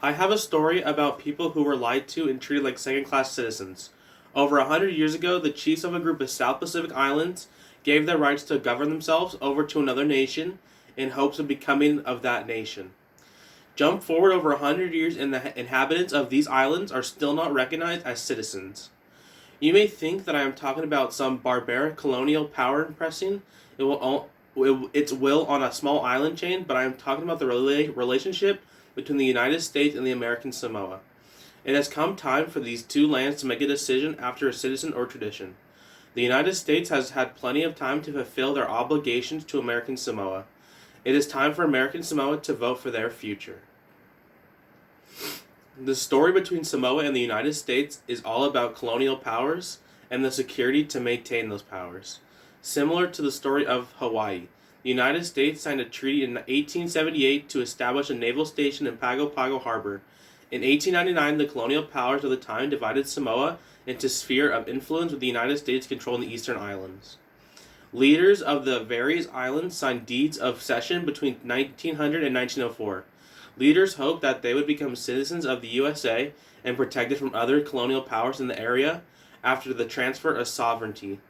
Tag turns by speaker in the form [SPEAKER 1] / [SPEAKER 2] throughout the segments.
[SPEAKER 1] I have a story about people who were lied to and treated like second-class citizens. Over 100 years ago, the chiefs of a group of South Pacific islands gave their rights to govern themselves over to another nation in hopes of becoming of that nation. Jump forward over 100 years and the inhabitants of these islands are still not recognized as citizens. You may think that I am talking about some barbaric colonial power impressing its will on a small island chain, but I am talking about the relationship between the United States and the American Samoa. It has come time for these two lands to make a decision after a citizen or tradition. The United States has had plenty of time to fulfill their obligations to American Samoa. It is time for American Samoa to vote for their future. The story between Samoa and the United States is all about colonial powers and the security to maintain those powers. Similar to the story of Hawaii, the United States signed a treaty in 1878 to establish a naval station in Pago Pago Harbor. In 1899, the colonial powers of the time divided Samoa into sphere of influence with the United States controlling the eastern islands. Leaders of the various islands signed deeds of cession between 1900 and 1904. Leaders hoped that they would become citizens of the USA and protected from other colonial powers in the area after the transfer of sovereignty.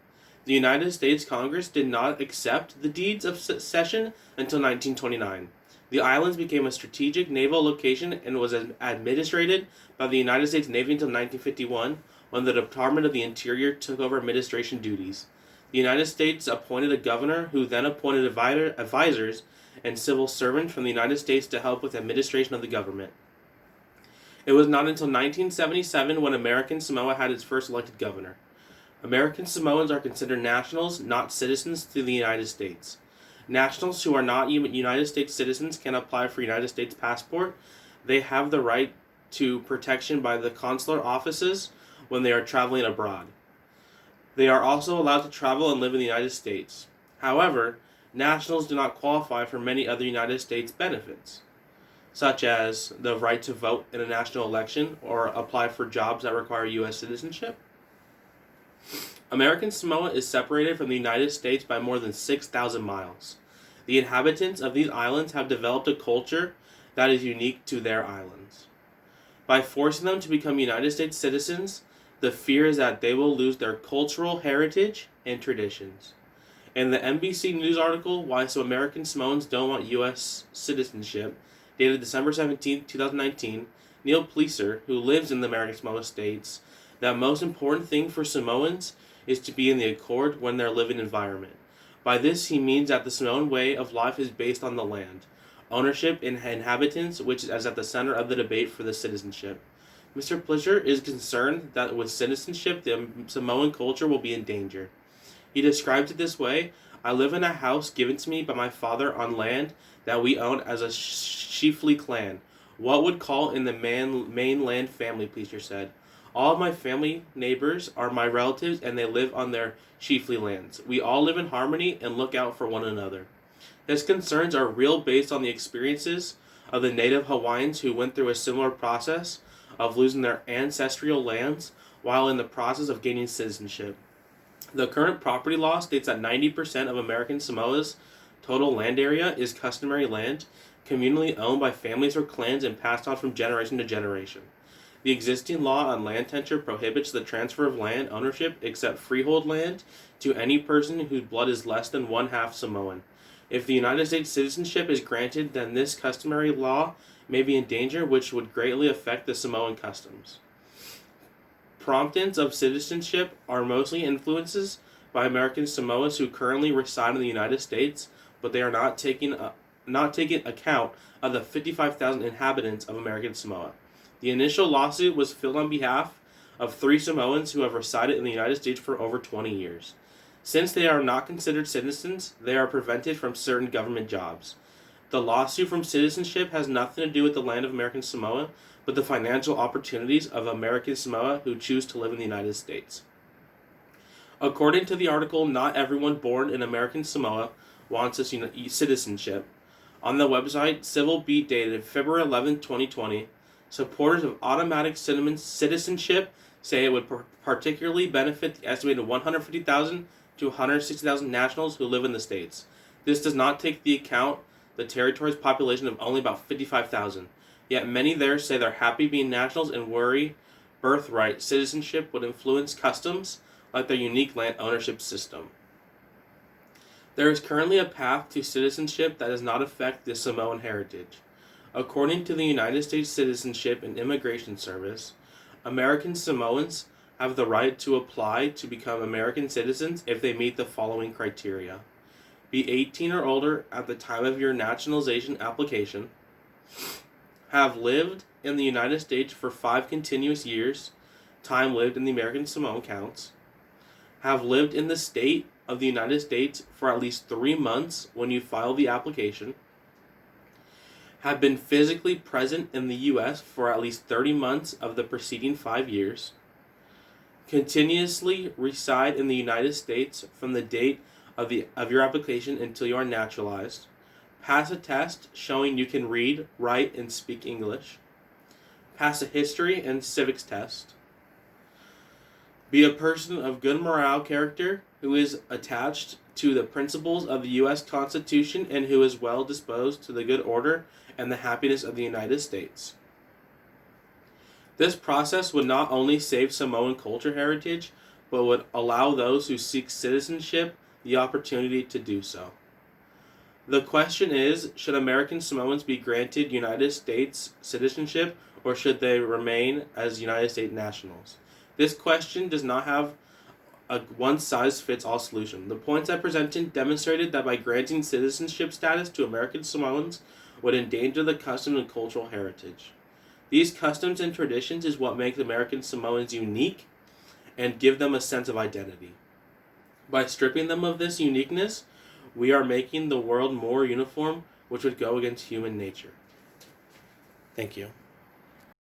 [SPEAKER 1] The United States Congress did not accept the deeds of cession until 1929. The islands became a strategic naval location and was administrated by the United States Navy until 1951, when the Department of the Interior took over administration duties. The United States appointed a governor who then appointed advisors and civil servants from the United States to help with administration of the government. It was not until 1977 when American Samoa had its first elected governor. American Samoans are considered nationals, not citizens, to the United States. Nationals who are not United States citizens can apply for United States passport. They have the right to protection by the consular offices when they are traveling abroad. They are also allowed to travel and live in the United States. However, nationals do not qualify for many other United States benefits, such as the right to vote in a national election or apply for jobs that require U.S. citizenship. American Samoa is separated from the United States by more than 6,000 miles. The inhabitants of these islands have developed a culture that is unique to their islands. By forcing them to become United States citizens, the fear is that they will lose their cultural heritage and traditions. In the NBC News article, Why Some American Samoans Don't Want U.S. Citizenship, dated December 17, 2019, Neil Pleaser, who lives in the American Samoa, states that most important thing for Samoans is to be in the accord when their living environment. By this, he means that the Samoan way of life is based on the land, ownership, and inhabitants, which is at the center of the debate for the citizenship. Mr. Pleaser is concerned that with citizenship, the Samoan culture will be in danger. He describes it this way: I live in a house given to me by my father on land that we own as a chiefly clan. What would call in the mainland family, Pleaser said. All of my family neighbors are my relatives and they live on their chiefly lands. We all live in harmony and look out for one another. His concerns are real based on the experiences of the native Hawaiians who went through a similar process of losing their ancestral lands while in the process of gaining citizenship. The current property law states that 90% of American Samoa's total land area is customary land, communally owned by families or clans and passed on from generation to generation. The existing law on land tenure prohibits the transfer of land ownership except freehold land to any person whose blood is less than one-half Samoan. If the United States citizenship is granted, then this customary law may be in danger, which would greatly affect the Samoan customs. Promptings of citizenship are mostly influences by American Samoans who currently reside in the United States, but they are not taking account of the 55,000 inhabitants of American Samoa. The initial lawsuit was filed on behalf of 3 Samoans who have resided in the United States for over 20 years. Since they are not considered citizens, they are prevented from certain government jobs. The lawsuit from citizenship has nothing to do with the land of American Samoa, but the financial opportunities of American Samoa who choose to live in the United States. According to the article, not everyone born in American Samoa wants this citizenship. On the website Civil Beat dated February 11, 2020, supporters of automatic citizenship say it would particularly benefit the estimated 150,000 to 160,000 nationals who live in the states. This does not take into account the territory's population of only about 55,000. Yet many there say they're happy being nationals and worry birthright citizenship would influence customs like their unique land ownership system. There is currently a path to citizenship that does not affect the Samoan heritage. According to the United States Citizenship and Immigration Service, American Samoans have the right to apply to become American citizens if they meet the following criteria. Be 18 or older at the time of your naturalization application. Have lived in the United States for 5 continuous years. Time lived in the American Samoan counts. Have lived in the state of the United States for at least 3 months when you file the application. Have been physically present in the U.S. for at least 30 months of the preceding 5 years. Continuously reside in the United States from the date of your application until you are naturalized. Pass a test showing you can read, write, and speak English. Pass a history and civics test. Be a person of good moral character who is attached to the principles of the U.S. Constitution and who is well disposed to the good order and the happiness of the United States. This process would not only save Samoan culture heritage, but would allow those who seek citizenship the opportunity to do so. The question is, should American Samoans be granted United States citizenship or should they remain as United States nationals? This question does not have a one-size-fits-all solution. The points I presented demonstrated that by granting citizenship status to American Samoans would endanger the custom and cultural heritage. These customs and traditions is what makes American Samoans unique and give them a sense of identity. By stripping them of this uniqueness, we are making the world more uniform, which would go against human nature. Thank you.